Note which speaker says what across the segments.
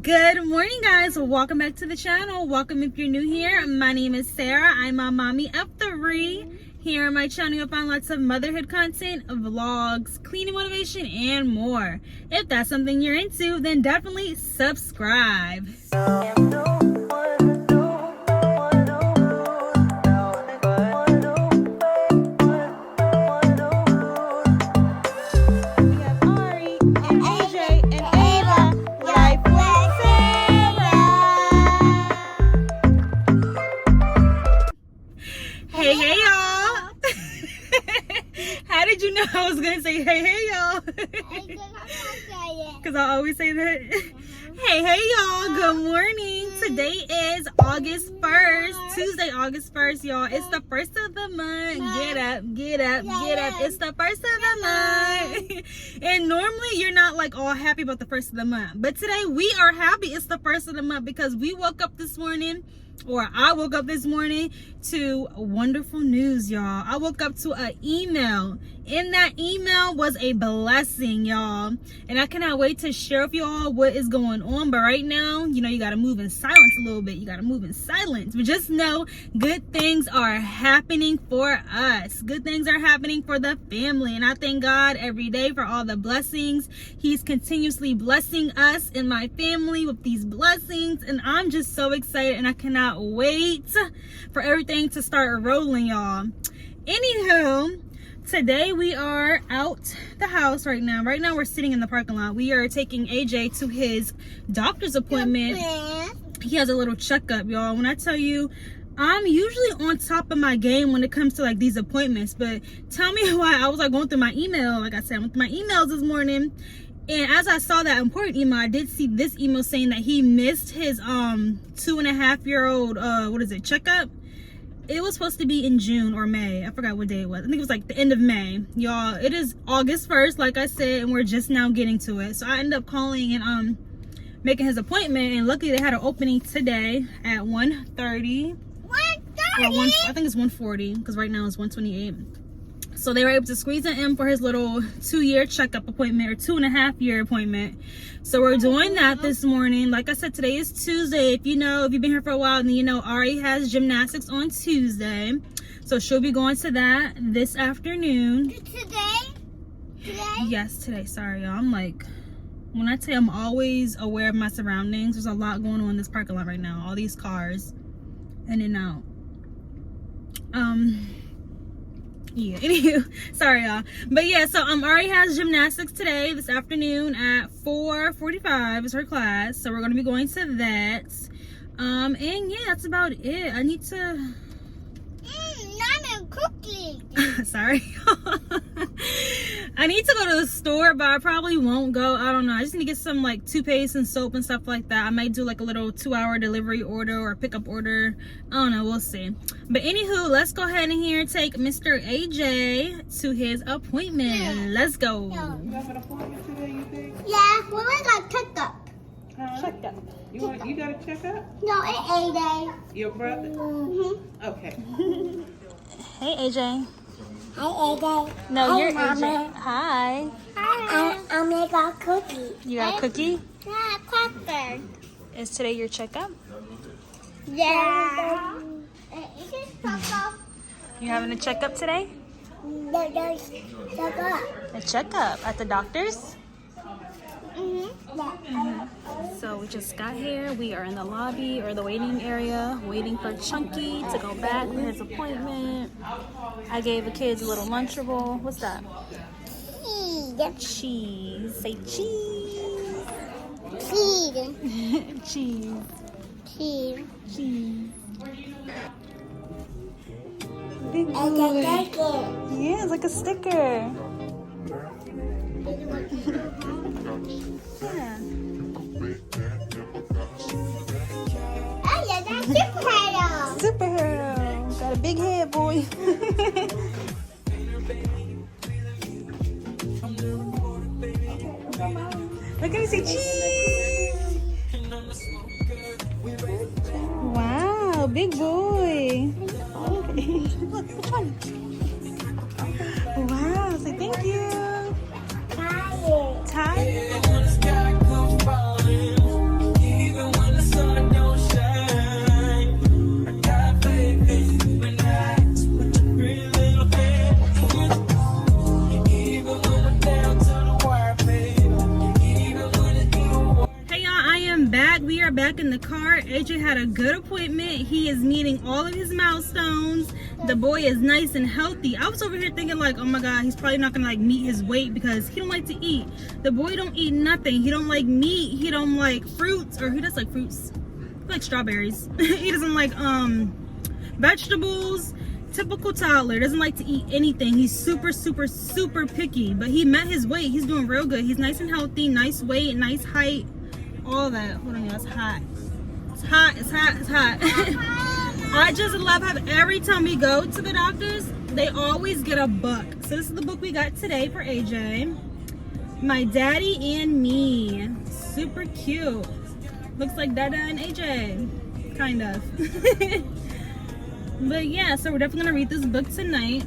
Speaker 1: Good morning, guys. Welcome back to the channel. Welcome if you're new here. My name is Sarah. I'm a mommy of 3. Here on my channel, you'll find lots of motherhood content, vlogs, cleaning motivation, and more. If that's something you're into, then definitely subscribe. Hey y'all. How did you know I was gonna say hey y'all? Because I always say that. Hey y'all, good morning. Today is August 1st, Tuesday, August 1st, y'all. It's the first of the month. Get up. It's the first of the month. And normally you're not like all happy about the first of the month, but today we are happy it's the first of the month because we woke up this morning, or I woke up this morning to wonderful news, y'all. I woke up to an email. In that email was a blessing, y'all. And I cannot wait to share with y'all what is going on. But right now, you know, you got to move in silence a little bit. You got to move in silence. But just know good things are happening for us. Good things are happening for the family. And I thank God every day for all the blessings. He's continuously blessing us and my family with these blessings. And I'm just so excited and I cannot wait for everything to start rolling, y'all. Anywho, today we are out the house right now. Right now we're sitting in the parking lot. We are taking AJ to his doctor's appointment. He has a little checkup, y'all. When I tell you, I'm usually on top of my game when it comes to like these appointments, but tell me why. I was like going through my email. Like I said, I went through my emails this morning, and as I saw that important email, I did see this email saying that he missed his 2.5-year-old checkup. It was supposed to be in June or May. I forgot what day it was. I think it was like the end of May. Y'all, it is August 1st, like I said, and we're just now getting to it. So I ended up calling and making his appointment, and luckily they had an opening today at 1:30. 1:30? I think it's 1:40 because right now it's 1:28. So they were able to squeeze it in for his little 2-year checkup appointment, or 2.5-year appointment. So we're doing that this morning. Like I said, today is Tuesday. If you've been here for a while, then you know Ari has gymnastics on Tuesday. So she'll be going to that this afternoon.
Speaker 2: Today?
Speaker 1: Yes, today. Sorry, y'all. I'm like, when I tell you I'm always aware of my surroundings, there's a lot going on in this parking lot right now. All these cars in and out. Yeah, anywho, sorry y'all, but yeah, so Ari has gymnastics today, this afternoon at 4:45 is her class, so we're going to be going to that, and yeah, that's about it. I need to
Speaker 2: Not a cookie.
Speaker 1: sorry I need to go to the store, but I probably won't go. I don't know, I just need to get some like toothpaste and soap and stuff like that. I might do like a little 2-hour delivery order or pickup order. I don't know, we'll see. But anywho, let's go ahead and here take Mr. AJ to his appointment.
Speaker 2: Yeah.
Speaker 1: Let's go.
Speaker 2: No.
Speaker 3: You have an appointment today, you think?
Speaker 2: Yeah, when we got checkup.
Speaker 3: Huh?
Speaker 1: Checkup.
Speaker 3: You got a checkup?
Speaker 2: No, it's A-Day.
Speaker 3: Your brother?
Speaker 2: Mm-hmm.
Speaker 3: Okay.
Speaker 1: Hey AJ.
Speaker 2: Hi, A-Day.
Speaker 1: No,
Speaker 2: Hi,
Speaker 1: you're
Speaker 2: Mama.
Speaker 1: AJ. Hi.
Speaker 2: I make a cookie.
Speaker 1: You got a cookie?
Speaker 2: Yeah, cracker.
Speaker 1: Is today your checkup?
Speaker 2: Yeah. Is this Papa?
Speaker 1: You having a checkup today?
Speaker 2: There's checkup.
Speaker 1: A checkup at the doctor's?
Speaker 2: Yeah.
Speaker 1: So we just got here. We are in the lobby or the waiting area, waiting for Chunky to go back for his appointment. I gave the kids a little Lunchable. What's that? Cheese. Say cheese.
Speaker 2: Cheese.
Speaker 1: Cheese.
Speaker 2: Cheese.
Speaker 1: Cheese.
Speaker 2: I like it.
Speaker 1: Yeah, it's like a sticker. Yeah.
Speaker 2: Oh, yeah, that's superhero.
Speaker 1: Superhero. Got a big head, boy. Look at me say cheese. Wow, big boy. Which one? Wow, say thank you. Tired. back. We are back in the car. AJ had a good appointment. He is meeting all of his milestones. The boy is nice and healthy. I was over here thinking like, oh my God, he's probably not gonna like meet his weight because he don't like to eat. The boy don't eat nothing. He don't like meat. He don't like fruits, or he does like fruits. He likes strawberries. He doesn't like vegetables. Typical toddler, doesn't like to eat anything. He's super picky, but he met his weight. He's doing real good. He's nice and healthy, nice weight, nice height, all that. Hold on, y'all, it's hot. It's hot, it's hot, it's hot. I just love how every time we go to the doctors, they always get a book. So this is the book we got today for AJ. My Daddy and Me. Super cute. Looks like Dada and AJ, kind of. But yeah, so we're definitely gonna read this book tonight.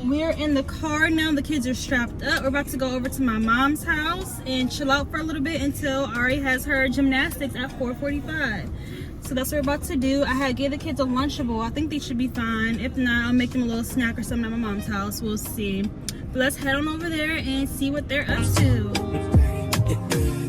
Speaker 1: We're in the car now. The kids are strapped up. We're about to go over to my mom's house and chill out for a little bit until Ari has her gymnastics at 4:45. So that's what we're about to do. I gave the kids a Lunchable. I think they should be fine. If not, I'll make them a little snack or something at my mom's house. We'll see. But let's head on over there and see what they're up to.